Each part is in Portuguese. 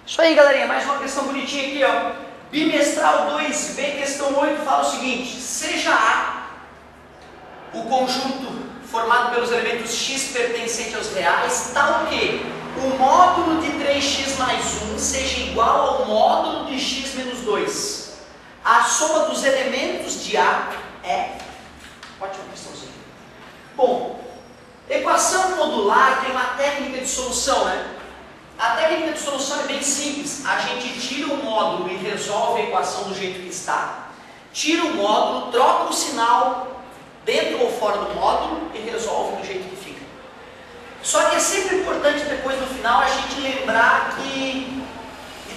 Isso aí, galerinha, mais uma questão bonitinha aqui, ó. Bimestral 2B, questão 8, fala o seguinte: seja A o conjunto formado pelos elementos x pertencente aos reais, tal que o módulo de 3x mais 1 seja igual ao módulo de x menos 2. A soma dos elementos de A é... Ótima questãozinha. Bom, equação modular tem uma técnica de solução, né? A técnica de solução é bem simples. A gente tira o módulo e resolve a equação do jeito que está. Tira o módulo, troca o sinal dentro ou fora do módulo e resolve do jeito que fica. Só que é sempre importante depois no final a gente lembrar de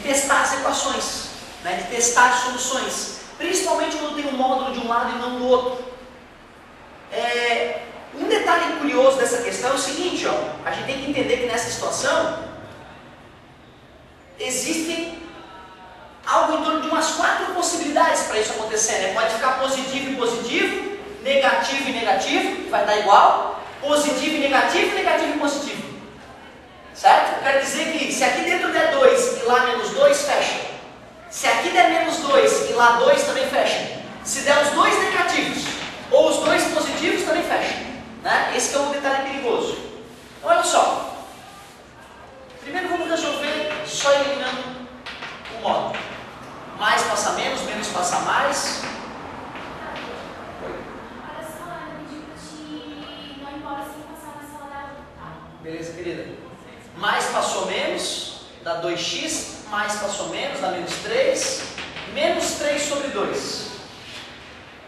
testar as equações, né? De testar as soluções. Principalmente quando tem um módulo de um lado e não do outro. Um detalhe curioso dessa questão é o seguinte, ó, a gente tem que entender que nessa situação existem algo em torno de umas 4 possibilidades para isso acontecer, né? Pode ficar positivo e positivo, negativo e negativo, que vai dar igual, positivo e negativo, negativo e positivo. Certo? Quer dizer que se aqui dentro der 2 e lá menos 2, fecha. Se aqui der menos 2 e lá 2, também fecha. Se der os dois negativos ou os dois positivos, também fecha. Né? Esse que é um detalhe perigoso. Olha só. Primeiro vamos resolver só eliminando o módulo. Mais passa menos, menos passa mais. Olha só, eu pedi para te não ir embora sem passar na sala da aula. Beleza, querida? Mais passou menos, dá 2x. Mais passou menos, dá menos 3. Menos 3 sobre 2.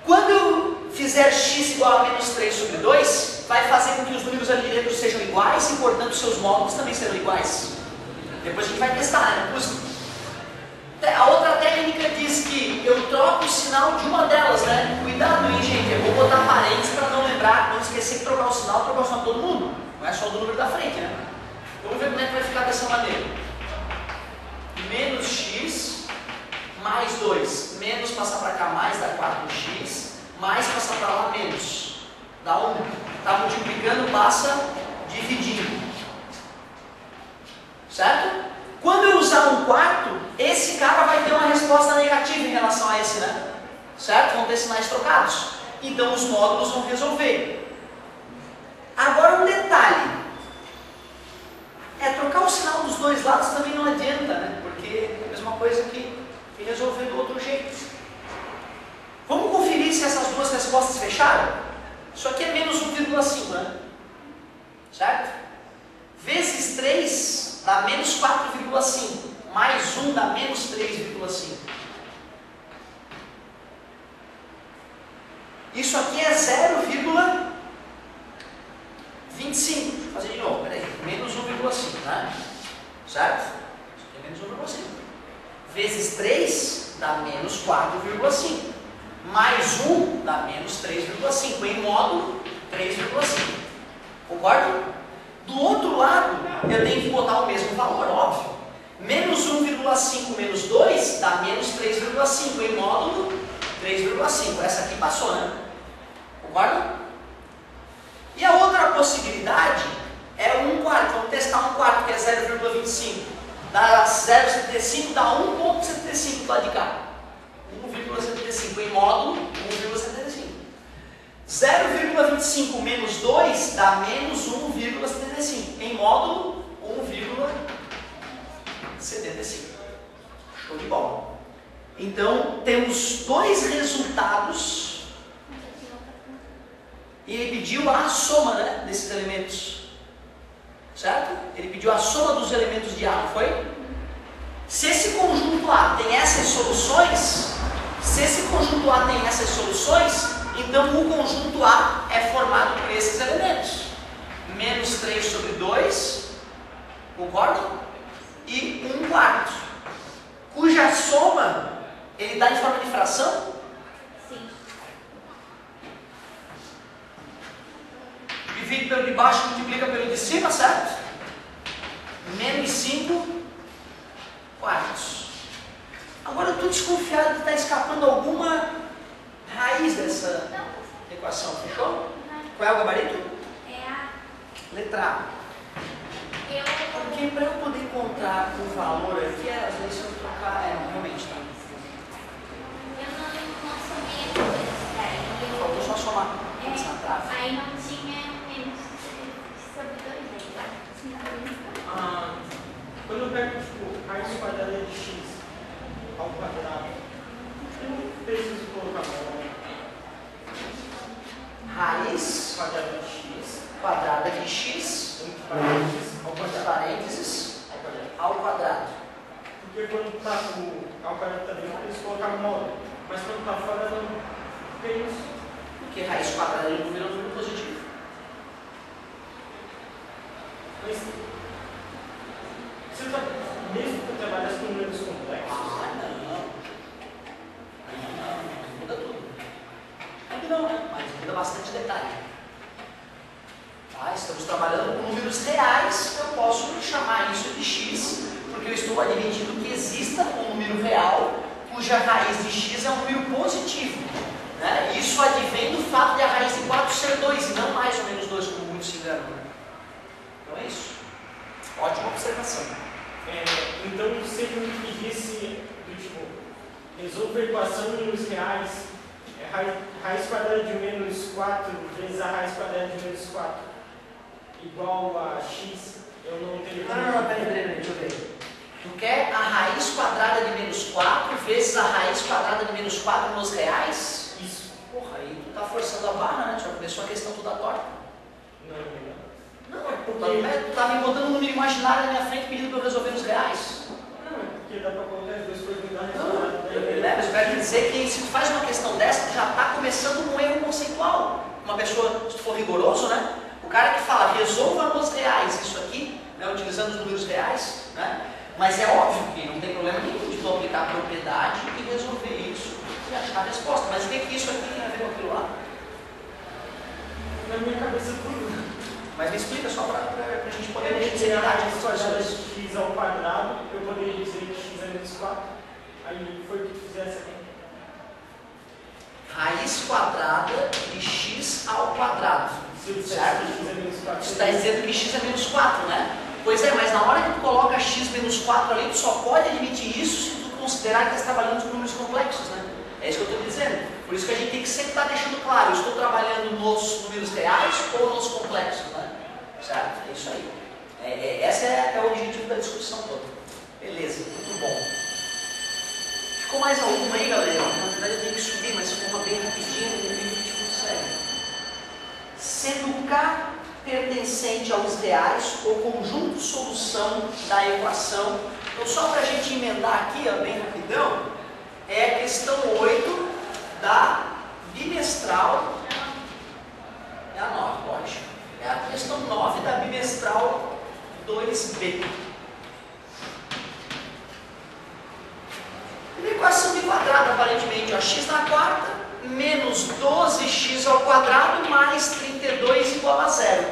Quando eu fizer x igual a menos 3 sobre 2, vai fazer com que os números ali dentro sejam iguais e, portanto, seus módulos também serão iguais. Depois a gente vai testar, né? A outra técnica diz que eu troco o sinal de uma delas, né? Cuidado aí, gente. Eu vou botar parênteses para não lembrar, não esquecer que trocar o sinal de todo mundo. Não é só do número da frente, né? Vamos ver como é que vai ficar dessa maneira. Menos x mais 2. Menos passar para cá mais dá 4x. Mais passar para lá menos. Dá 1. Está multiplicando, passa dividindo. Certo? Quando eu usar um quarto, esse cara vai ter uma resposta negativa em relação a esse, né? Certo? Vão ter sinais trocados. Então os módulos vão resolver. Agora um detalhe. Trocar o sinal dos dois lados também não adianta, né? Porque é a mesma coisa que resolver do outro jeito. Vamos conferir se essas duas respostas fecharam? Isso aqui é menos 1,5, né? Certo? Vezes 3 dá menos 4,5. Mais 1 dá menos 3,5. Isso aqui é 0,25. Deixa eu fazer de novo, peraí. Menos 1,5, né? Certo? Isso aqui é menos 1,5. Vezes 3 dá menos 4,5. Mais 1 dá menos 3,5. Em módulo, 3,5. Concordo? Do outro lado, eu tenho que botar o mesmo valor, óbvio. Menos 1,5 menos 2 dá menos 3,5. Em módulo, 3,5. Essa aqui passou, né? Concordo? E a outra possibilidade é 1/4. Vamos testar 1/4, que é 0,25. Dá 0,75, dá 1,75 do lado de cá. 1,75 em módulo, 1,75. 0,25 menos 2 dá menos 1,75. Em módulo, 1,75. Show de bola. Então, temos dois resultados. E ele pediu a soma, né, desses elementos. Certo? Ele pediu a soma dos elementos de A, não foi? Se esse conjunto A tem essas soluções, então o conjunto A é formado por esses elementos. Menos 3 sobre 2, concordam? E 1/4, cuja soma ele dá em forma de fração? Sim. Divide pelo de baixo, multiplica pelo de cima, certo? Menos 5/4. Agora eu estou desconfiado que está escapando alguma raiz dessa equação, fechou? Qual é o gabarito? É a... Letra A. Porque para eu poder encontrar encontrar o valor aqui, às vezes se eu trocar, realmente tá. Eu não somei as coisas daí. Faltou só somar antes na trave. Aí não tinha menos sobre 2 aí. Quando eu pego, tipo, raiz quadrada de x ao quadrado, eu não preciso colocar bola. Raiz Quadrada de x, quadrada de x, parênteses, ao quadrado. parênteses, Ao quadrado. ao quadrado. Porque quando está ao quadrado tá dentro, eles colocaram módulo. Mas quando está fora, não. Por que isso? Porque raiz quadrada de um número é um número positivo. Mas, você tá, mesmo que eu trabalhasse com números complexos, Não muda tudo. Ainda não, né? Mas muda bastante detalhe. Tá? Estamos trabalhando com números reais, eu posso chamar isso de x, porque eu estou admitindo que exista um número real cuja raiz de x é um número positivo. Né? Isso advém do fato de a raiz de 4 ser 2 e não mais ou menos 2, como muitos se enganam. Né? Então é isso. Ótima observação. Então, se ele me pedisse, tipo, resolva a equação em números reais, raiz quadrada de menos 4 vezes a raiz quadrada de menos 4 igual a x, eu não teria como... Não, peraí, deixa eu ver. Tu quer a raiz quadrada de menos 4 vezes a raiz quadrada de menos 4 nos reais? Isso. Porra, aí tu tá forçando a barra, né? Já começou a questão toda torta. Não. Não, é porque tu tá me botando um número imaginário na minha frente pedindo para eu resolver nos reais. Não, é porque dá para colocar as duas coisas e dar Não, mas eu quero dizer que se tu faz uma questão dessa, tu já está começando um erro conceitual. Uma pessoa, se tu for rigoroso, né? O cara que fala, resolva nos reais isso aqui, né? Utilizando os números reais, né? Mas é óbvio que não tem problema nenhum de tu aplicar a propriedade e resolver isso e achar a resposta. Mas o que isso aqui tem a ver com aquilo lá? Na minha cabeça tudo. Mas me explica só para a gente poder Ter a raiz das quadrada de situações. x ao quadrado, eu poderia dizer que x é menos 4. Aí foi o que tu fizesse aqui. Raiz quadrada de x ao quadrado. Se eu dissesse Certo? que x é menos 4. Você está dizendo que x é menos 4, né? Pois é, mas na hora que tu coloca x menos 4 ali, tu só pode admitir isso se tu considerar que está trabalhando com números complexos, né? É isso que eu estou dizendo. Por isso que a gente tem que sempre estar deixando claro, eu estou trabalhando nos números reais ou nos complexos, né? Certo? É isso aí. Esse é o objetivo da discussão toda. Beleza, muito bom. Ficou mais alguma aí, galera? Na verdade eu tenho que subir, mas ficou uma bem rapidinha, de repente a gente consegue. Sendo K pertencente aos reais, o conjunto solução da equação. Então, só para a gente emendar aqui, ó, bem rapidão, é a questão 8 da bimestral. É a 9, lógico. É a questão 9 da bimestral 2B. Equação de quadrado, aparentemente, ó, x na quarta menos 12x ao quadrado mais 32 igual a zero.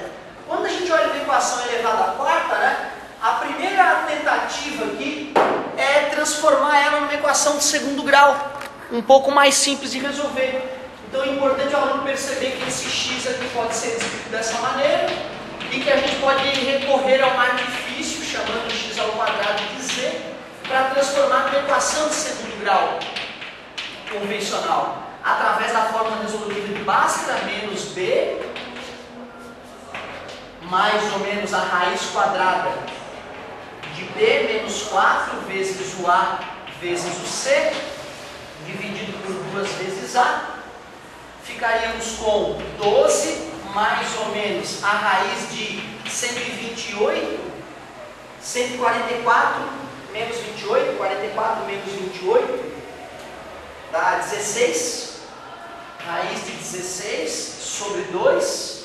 Quando a gente olha a equação elevada à quarta, né, a primeira tentativa aqui é transformar ela numa equação de segundo grau, um pouco mais simples de resolver. Então é importante o aluno perceber que esse x aqui pode ser escrito dessa maneira e que a gente pode recorrer a um artifício chamando x ao quadrado de z para transformar numa equação de segundo grau convencional, através da fórmula resolutiva de Bhaskara, menos b, mais ou menos a raiz quadrada de b menos 4 vezes o a vezes o c, dividido por 2 vezes a. Ficaríamos com 12 mais ou menos a raiz de 128, 144 menos 28, 44 menos 28, dá 16, raiz de 16 sobre 2.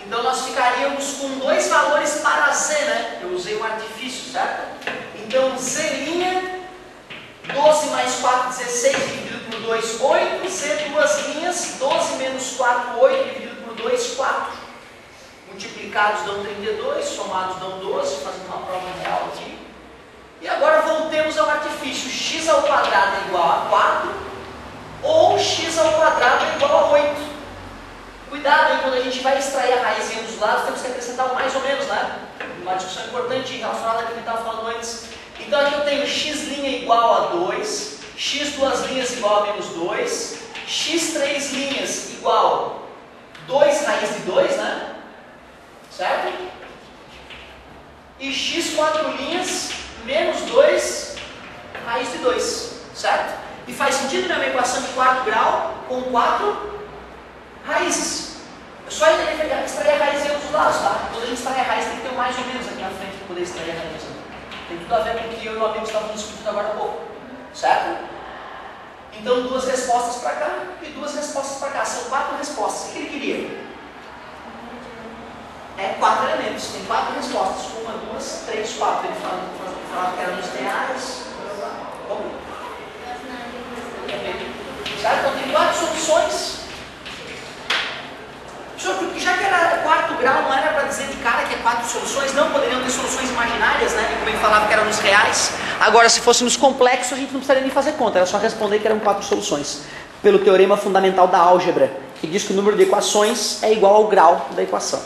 Então nós ficaríamos com dois valores para z, né? Eu usei um artifício, certo? Então z', 12 mais 4, 16, dividido por 2, 8. Z, duas linhas, 12 menos 4, 8, dividido por 2, 4. Multiplicados dão 32, somados dão 12, fazendo uma prova real aqui. E agora voltemos ao artifício. X ao quadrado é igual a 4, ou x ao quadrado é igual a 8. Cuidado aí, quando a gente vai extrair a raiz em um dos lados, temos que acrescentar um mais ou menos, né? Uma discussão importante relacionada ao que a gente estava falando antes. Então aqui eu tenho x' igual a 2, x duas linhas igual a menos 2, x três linhas igual a 2 raiz de 2, né? Certo? E x quatro linhas menos 2 raiz de 2, certo? E faz sentido, né, uma equação de quarto grau com 4 raízes. É só extrair a raiz em ambos os lados, tá? Quando a gente extrai a raiz tem que ter um mais ou menos aqui na frente para poder extrair a raiz. Tem tudo a ver com o que eu e o amigo estavam discutindo agora há pouco, certo? Então duas respostas para cá e duas respostas para cá. São 4 respostas. O que ele queria? É 4 elementos. Tem 4 respostas. 1, 2, 3, 4. Ele falava que eram nos reais. Como? Certo? Então tem 4 soluções. Senhor, porque já que era quarto grau, não era para dizer de cara que é 4 soluções? Não poderiam ter soluções imaginárias, né? Como ele falava que eram nos reais. Agora, se fosse nos complexos, a gente não precisaria nem fazer conta. Era só responder que eram 4 soluções. Pelo teorema fundamental da álgebra, que diz que o número de equações é igual ao grau da equação.